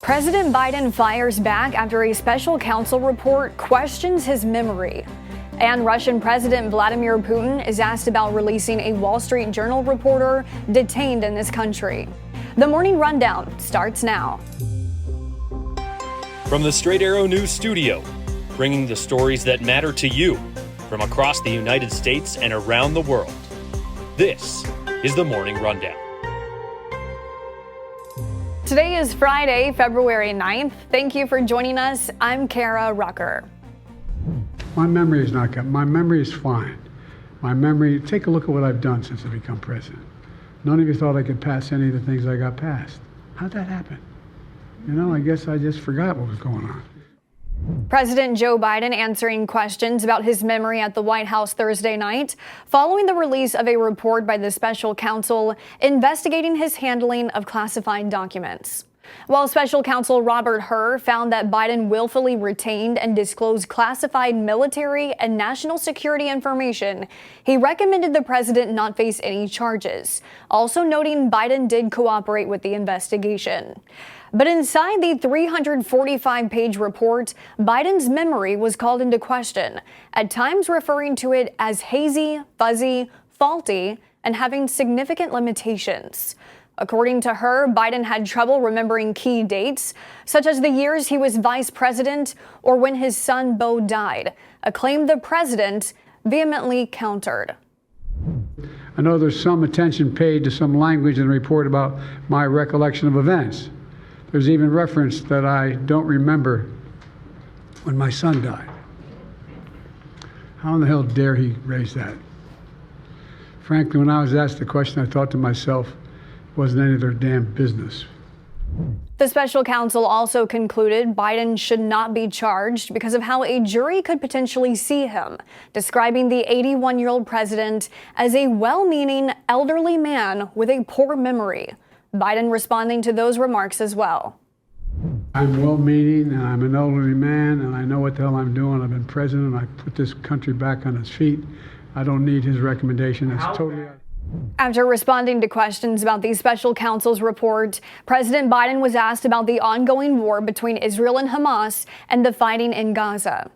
President Biden fires back after a special counsel report questions his memory. And Russian President Vladimir Putin is asked about releasing a Wall Street Journal reporter detained in this country. The Morning Rundown starts now. From the Straight Arrow News Studio, bringing the stories that matter to you from across the United States and around the world. This is the Morning Rundown. Today is Friday, February 9th. Thank you for joining us. I'm Kara Rucker. My memory is not good. My memory is fine. My memory, take a look at what I've done since I become president. None of you thought I could pass any of the things I got passed. How'd that happen? I guess I just forgot what was going on. President Joe Biden answering questions about his memory at the White House Thursday night, following the release of a report by the special counsel investigating his handling of classified documents. While special counsel Robert Hur found that Biden willfully retained and disclosed classified military and national security information, he recommended the president not face any charges, also noting Biden did cooperate with the investigation. But inside the 345-page report, Biden's memory was called into question, at times referring to it as hazy, fuzzy, faulty, and having significant limitations. According to her, Biden had trouble remembering key dates, such as the years he was vice president or when his son Beau died, a claim the president vehemently countered. I know there's some attention paid to some language in the report about my recollection of events. There's even reference that I don't remember when my son died. How in the hell dare he raise that? Frankly, when I was asked the question, I thought to myself, it wasn't any of their damn business. The special counsel also concluded Biden should not be charged because of how a jury could potentially see him, describing the 81-year-old president as a well-meaning elderly man with a poor memory. Biden responding to those remarks as well. I'm well-meaning and I'm an elderly man and I know what the hell I'm doing. I've been president. I put this country back on its feet. I don't need his recommendation. It's totally... After responding to questions about the special counsel's report, President Biden was asked about the ongoing war between Israel and Hamas and the fighting in Gaza.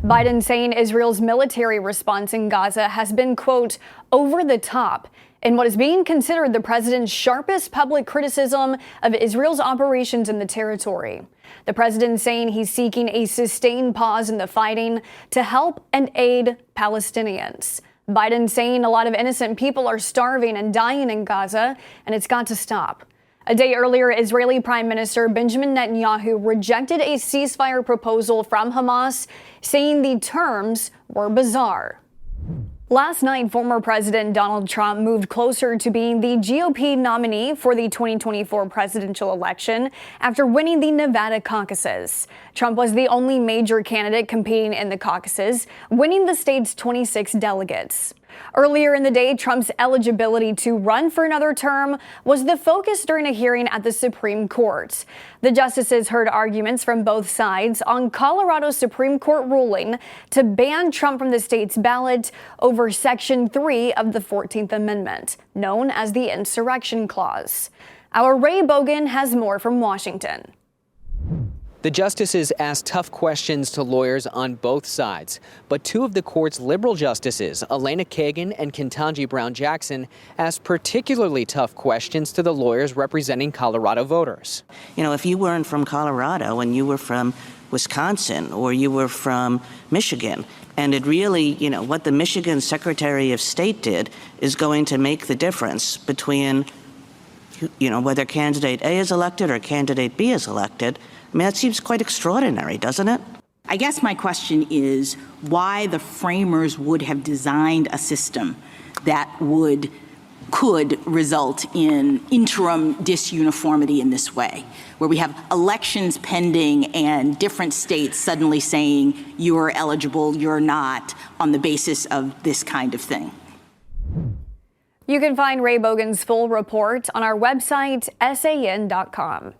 Biden saying Israel's military response in Gaza has been, quote, over the top, in what is being considered the president's sharpest public criticism of Israel's operations in the territory. The president saying he's seeking a sustained pause in the fighting to help and aid Palestinians. Biden saying a lot of innocent people are starving and dying in Gaza, and it's got to stop. A day earlier, Israeli Prime Minister Benjamin Netanyahu rejected a ceasefire proposal from Hamas, saying the terms were bizarre. Last night, former President Donald Trump moved closer to being the GOP nominee for the 2024 presidential election after winning the Nevada caucuses. Trump was the only major candidate competing in the caucuses, winning the state's 26 delegates. Earlier in the day, Trump's eligibility to run for another term was the focus during a hearing at the Supreme Court. The justices heard arguments from both sides on Colorado's Supreme Court ruling to ban Trump from the state's ballot over Section 3 of the 14th Amendment, known as the Insurrection Clause. Our Ray Bogan has more from Washington. The justices asked tough questions to lawyers on both sides, but two of the court's liberal justices, Elena Kagan and Ketanji Brown Jackson, asked particularly tough questions to the lawyers representing Colorado voters. If you weren't from Colorado and you were from Wisconsin or you were from Michigan, and it really, what the Michigan Secretary of State did is going to make the difference between, whether candidate A is elected or candidate B is elected. That seems quite extraordinary, doesn't it? I guess my question is why the framers would have designed a system that could result in interim disuniformity in this way, where we have elections pending and different states suddenly saying you're eligible, you're not, on the basis of this kind of thing. You can find Ray Bogan's full report on our website, san.com.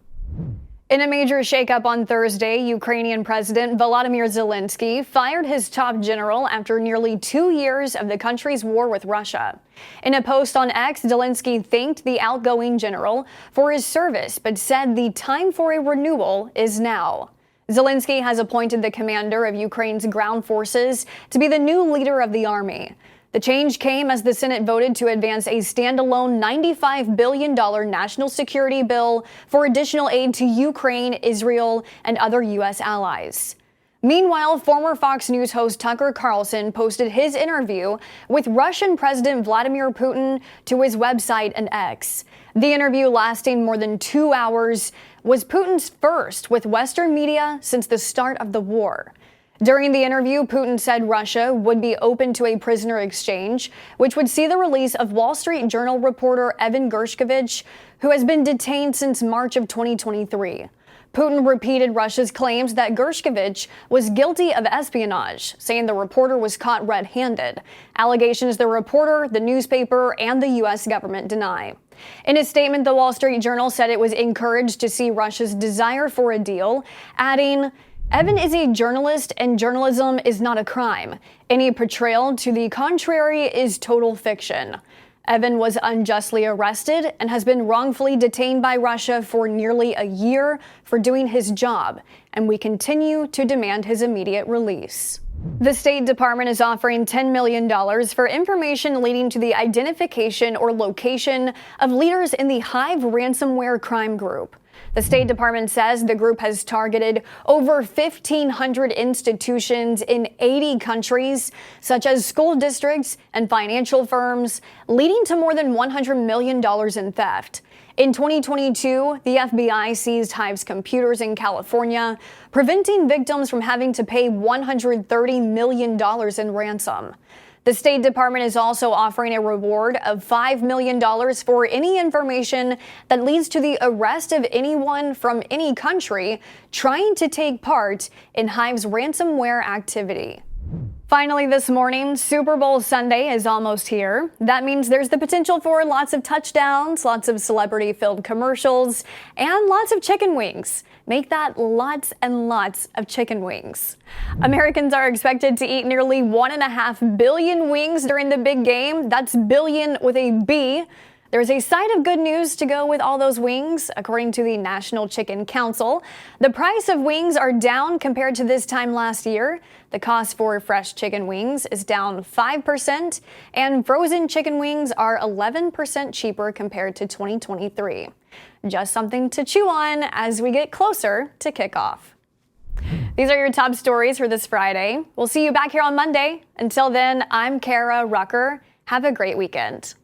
In a major shakeup on Thursday, Ukrainian President Volodymyr Zelensky fired his top general after nearly 2 years of the country's war with Russia. In a post on X, Zelensky thanked the outgoing general for his service, but said the time for a renewal is now. Zelensky has appointed the commander of Ukraine's ground forces to be the new leader of the army. The change came as the Senate voted to advance a standalone $95 billion national security bill for additional aid to Ukraine, Israel, and other U.S. allies. Meanwhile, former Fox News host Tucker Carlson posted his interview with Russian President Vladimir Putin to his website and X. The interview, lasting more than 2 hours, was Putin's first with Western media since the start of the war. During the interview, Putin said Russia would be open to a prisoner exchange, which would see the release of Wall Street Journal reporter Evan Gershkovich, who has been detained since March of 2023. Putin repeated Russia's claims that Gershkovich was guilty of espionage, saying the reporter was caught red-handed. Allegations the reporter, the newspaper, and the U.S. government deny. In a statement, the Wall Street Journal said it was encouraged to see Russia's desire for a deal, adding, "Evan is a journalist and journalism is not a crime. Any portrayal to the contrary is total fiction." Evan was unjustly arrested and has been wrongfully detained by Russia for nearly a year for doing his job, and we continue to demand his immediate release. The State Department is offering $10 million for information leading to the identification or location of leaders in the Hive ransomware crime group. The State Department says the group has targeted over 1,500 institutions in 80 countries, such as school districts and financial firms, leading to more than $100 million in theft. In 2022, the FBI seized Hive's computers in California, preventing victims from having to pay $130 million in ransom. The State Department is also offering a reward of $5 million for any information that leads to the arrest of anyone from any country trying to take part in Hive's ransomware activity. Finally this morning, Super Bowl Sunday is almost here. That means there's the potential for lots of touchdowns, lots of celebrity-filled commercials, and lots of chicken wings. Make that lots and lots of chicken wings. Americans are expected to eat nearly 1.5 billion wings during the big game. That's billion with a B. There's a side of good news to go with all those wings. According to the National Chicken Council, the price of wings are down compared to this time last year. The cost for fresh chicken wings is down 5%, and frozen chicken wings are 11% cheaper compared to 2023. Just something to chew on as we get closer to kickoff. These are your top stories for this Friday. We'll see you back here on Monday. Until then, I'm Kara Rucker. Have a great weekend.